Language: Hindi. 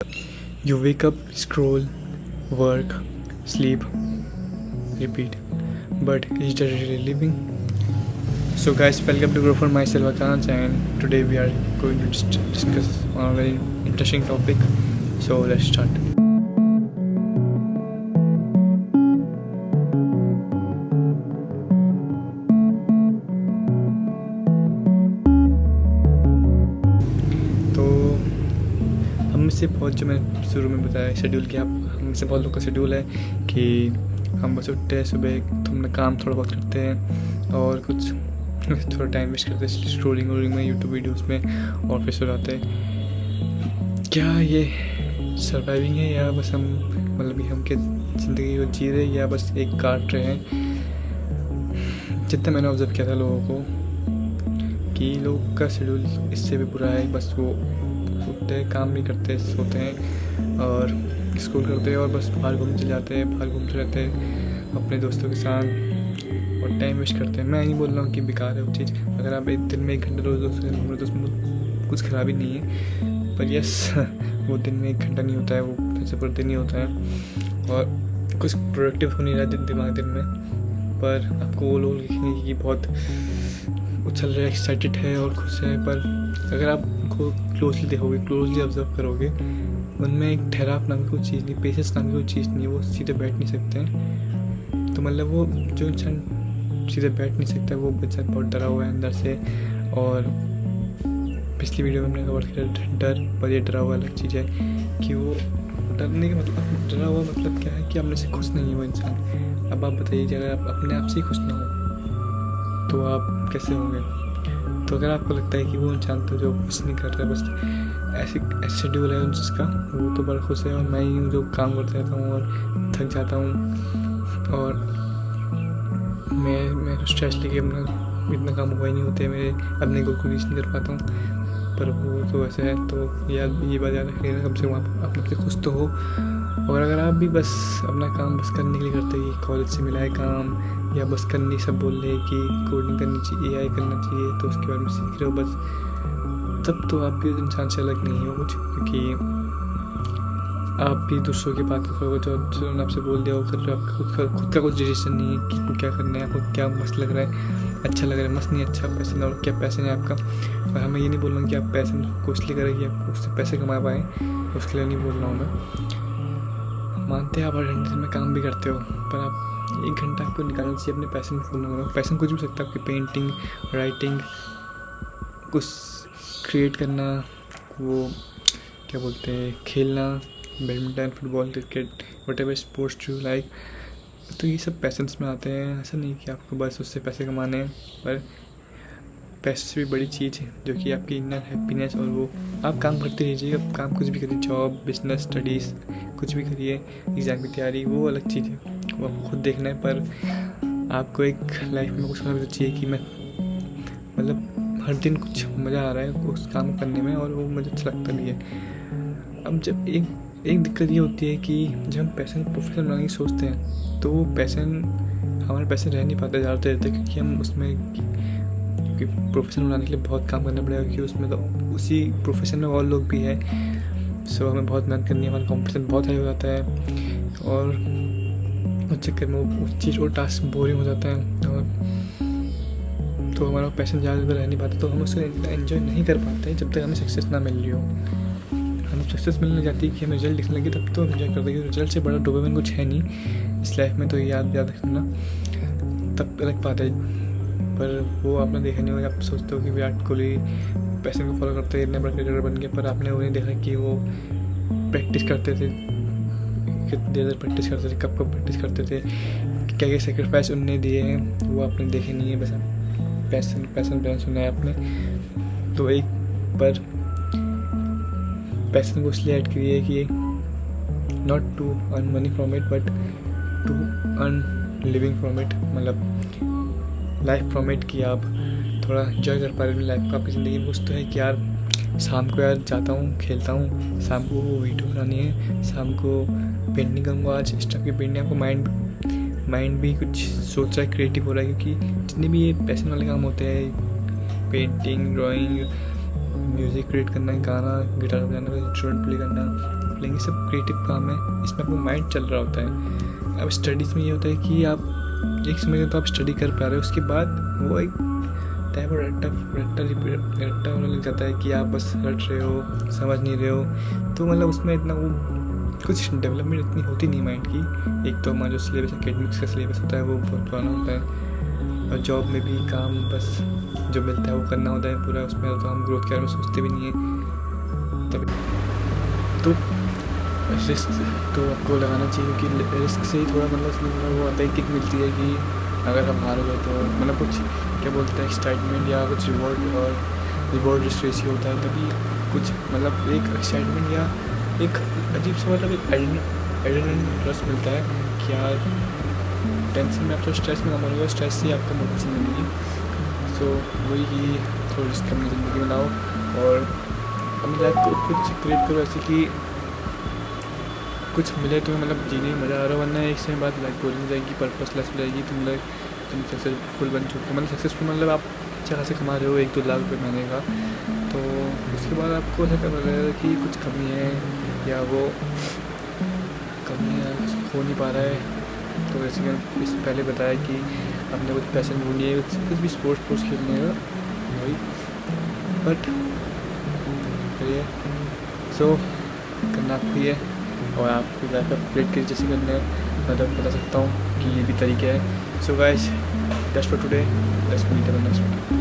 You wake up, scroll, work, sleep, repeat. But is that really living? So guys, welcome to Grow for Myself Akans, and today we are going to discuss on a very interesting topic. So let's start. तो हम में से बहुत, जो मैंने शुरू में बताया शेड्यूल कि आप हम में से बहुत लोग का शेड्यूल है कि हम बस उठते हैं सुबह, तो अपना काम थोड़ा बहुत करते हैं और कुछ थोड़ा टाइम वेस्ट करते हैं स्क्रोलिंग में, यूट्यूब वीडियोस में, और फिर सो जाते हैं। क्या ये सर्वाइविंग है या बस हम मतलब हम क्या ज़िंदगी को जी रहे हैं या बस एक काट रहे हैं? जितना मैंने ऑब्जर्व किया था लोगों को कि लोग का शेड्यूल इससे भी बुरा है। बस वो उठते हैं, काम नहीं करते, सोते हैं और स्कूल करते हैं और बस बाहर घूमते जाते हैं, बाहर घूमते रहते हैं अपने दोस्तों के साथ और टाइम वेस्ट करते हैं। मैं नहीं बोल रहा हूँ कि बेकार है वो चीज़। अगर आप एक दिन में 1 घंटा रोज़ दोस्तों के साथ घूम रहे तो उसमें कुछ खराबी नहीं है, पर यस वो दिन में 1 घंटा नहीं होता है, वो सबसे पर दिन नहीं होता है और कुछ प्रोडक्टिव हो नहीं रहा दिमाग दिन में। पर आपको वो लोग लिखेंगे कि बहुत उछल रहे, एक्साइटेड है और खुश है, पर अगर आप उनको क्लोजली देखोगे, क्लोजली ऑब्जर्व करोगे, उनमें एक ठहराव नाम की कोई चीज़ नहीं, पेशेंस नाम की कोई चीज़ नहीं, वो सीधे बैठ नहीं सकते हैं। तो मतलब वो जो इंसान सीधे बैठ नहीं सकता वो बच्चा बहुत डरा हुआ है अंदर से। और पिछली वीडियो में हमने कवर किया डर, पर ये डरा हुआ अलग चीज़ है कि वो डरने का मतलब, डरा हुआ मतलब क्या है कि अपने से खुश नहीं है वो इंसान। अब आप बताइए, अगर आप अपने आप से ही खुश ना हो तो आप कैसे होंगे? तो अगर आपको लगता है कि वो इंसान तो जो कुछ नहीं कर रहा है, बस ऐसे शेड्यूल है जिसका, वो तो बड़ा खुश है और मैं ही हूँ जो काम करता रहता हूँ और थक जाता हूँ और मैं स्ट्रेस लेके अपना इतना काम हुआ ही नहीं होते मेरे, अपने गोल को रीच नहीं कर पाता हूँ। पर वो तो वैसे है, तो ये बात याद रखिएगा, कम से कम आप अपने से खुश तो हो। और अगर आप भी बस अपना काम बस करने के लिए करते हैं कि कॉलेज से मिला है काम, या बस करनी सब बोल रहे हैं कि कोडिंग करनी चाहिए, AI करना चाहिए, तो उसके बारे में सीख रहे हो बस, तब तो आप भी इंसान से अलग नहीं हो कुछ, क्योंकि आप भी दूसरों की बात करोगे जो आपसे बोल दिया वो कर रहे हो। आपका खुद का कुछ डिसीजन नहीं है कि आपको क्या करना है, आपको क्या मस्त लग रहा है, अच्छा लग रहा है, मस्त नहीं अच्छा, पैसे और क्या पैसे है आपका। और हमें ये नहीं बोल रहा हूँ कि आप पैसे को इसलिए करें कि आप उससे पैसे कमा पाएँ, उसके लिए नहीं बोल रहा हूँ मैं। मानते हैं आप 8 घंटे में काम भी करते हो, पर आप 1 घंटा आपको निकालना चाहिए अपने पैशन में फूलने में। पैशन कुछ भी हो सकता है, आपकी पेंटिंग, राइटिंग, कुछ क्रिएट करना, वो क्या बोलते हैं, खेलना, badminton, football, cricket, what ever sports you like. तो ये सब पैशंस में आते हैं। ऐसा नहीं कि आपको बस उससे पैसे कमाने हैं, पर पैसे से भी बड़ी चीज़ है जो कि आपकी इनर हैप्पीनेस, और वो आप काम करते रहिएगा, काम कुछ भी करिए, जॉब, बिजनेस, स्टडीज़, कुछ भी करिए, एग्ज़ाम की तैयारी, वो अलग चीज़ है, वो आपको खुद देखना है। पर आपको एक लाइफ में कुछ होना भी चाहिए कि मैं मतलब हर दिन कुछ मज़ा आ रहा है उस काम करने में और वो मुझे अच्छा लगता नहीं है। अब जब एक दिक्कत ये होती है कि जब हम पैशन प्रोफेशन बनाने की सोचते हैं तो वो पैशन हमारे पैसे रह नहीं पाते, ज़्यादातर रहते, क्योंकि हम उसमें, क्योंकि प्रोफेशन बनाने के लिए बहुत काम करना पड़ेगा, क्योंकि उसमें तो उसी प्रोफेशन में और लोग भी हैं। सो हमें बहुत मेहनत करनी है, हमारा कॉम्पिटिशन बहुत हाई हो जाता है और उस चक्कर में उस चीज़ और टास्क बोरिंग हो जाता है और तो हमारा पैशन ज़्यादा रह नहीं पाता, तो हम उसे एंजॉय नहीं कर पाते जब तक हमें सक्सेस ना मिल रही हो। हम सक्सेस मिलने जाती है कि हमें रिजल्ट दिखने लगे, तब तो एंजॉय करते हैं। रिजल्ट से बड़ा डोपामिन कुछ है नहीं इस लाइफ में, तो याद रखना, तब अलग बात है। पर वो आपने देखा नहीं होगा, आप सोचते हो कि विराट कोहली पैशन को फॉलो करते इतने बड़े क्रिकेटर बन गए, पर आपने वो नहीं देखा कि वो प्रैक्टिस करते थे, कितनी देर प्रैक्टिस करते थे, कब प्रैक्टिस करते थे, क्या क्या सेक्रीफाइस उनने दिए हैं, वो आपने देखे नहीं है। बस पैसन सुना है आपने। तो एक पर पैसन को इसलिए ऐड करिए कि not to earn money from it but to earn living from it, मतलब लाइफ फ्रॉम इट, कि आप थोड़ा इन्जॉय कर पा रहे हैं लाइफ को। आपकी ज़िंदगी में कुछ तो है कि यार शाम को यार जाता हूँ, खेलता हूँ, शाम को वीडियो बनानी है, शाम को पेंटिंग करूँगा, आज इस टाइप की पेंटिंग। आपको माइंड भी कुछ सोच रहा है, क्रिएटिव हो रहा है, क्योंकि जितने भी ये पैशन वाले काम होते हैं, पेंटिंग, ड्राइंग, म्यूज़िक क्रिएट करना, गाना, गिटार बजाना, इंस्ट्रूमेंट प्ले करना, आप लेंगे, सब क्रिएटिव काम है, इसमें आपको माइंड चल रहा होता है। अब स्टडीज़ में ये होता है कि आप एक समय तो आप स्टडी कर पा रहे हो, उसके बाद वो एक टाइप और रट्टा होने लग जाता है कि आप बस रट रहे हो, समझ नहीं रहे हो। तो मतलब उसमें इतना वो कुछ डेवलपमेंट इतनी होती नहीं माइंड की। एक तो हमारा जो सिलेबस एकेडमिक्स का सिलेबस होता है वो बहुत पुराना होता है, और जॉब में भी काम बस जो मिलता है वो करना होता है पूरा, उसमें तो हम ग्रोथ के बारे में सोचते भी नहीं हैं। तभी तो रिस्क तो आपको लगाना चाहिए, क्योंकि रिस्क से ही थोड़ा मतलब वो आता है, किक मिलती है कि अगर हम हार गए तो मतलब कुछ क्या बोलते हैं एक्साइटमेंट या कुछ रिवॉर्ड रेशियो होता है, तभी कुछ मतलब एक एक्साइटमेंट या एक अजीब सा मतलब एक एड्रेनलिन रश मिलता है कि यार टेंशन में आप तो स्ट्रेस में कम होगा, स्ट्रेस से आपका मोटिवेशन मिलेगी। सो वही कि थोड़ी रिस्क अपनी ज़िंदगी में लाओ और अपनी लाइफ को खुद से क्रिएट करो ऐसे कि कुछ मिले तुम्हें, मतलब जीने में मज़ा आ रहा हो, वरना एक समय बाद लाइफ बोरिंग हो जाएगी, पर्पसलेस हो जाएगी। तुम सक्सेसफुल बन चुके हो, मतलब सक्सेसफुल मतलब आप अच्छा खासा कमा रहे हो 1-2 लाख रुपये महीने का, तो उसके बाद आपको ऐसा करना लगेगा कि कुछ कमी है या वो कमी है, हो नहीं पा रहा है। तो जैसे कि इस पहले बताया कि अपने कुछ पैशन ढूंढिए, कुछ भी स्पोर्ट्स खेलने का वही, बट ये सो करना आपको ही है, और आपकी लाइफ अपडेट के जैसे करने मतलब बता सकता हूँ कि ये भी तरीके हैं। So guys that's for today, let's meet in the next video.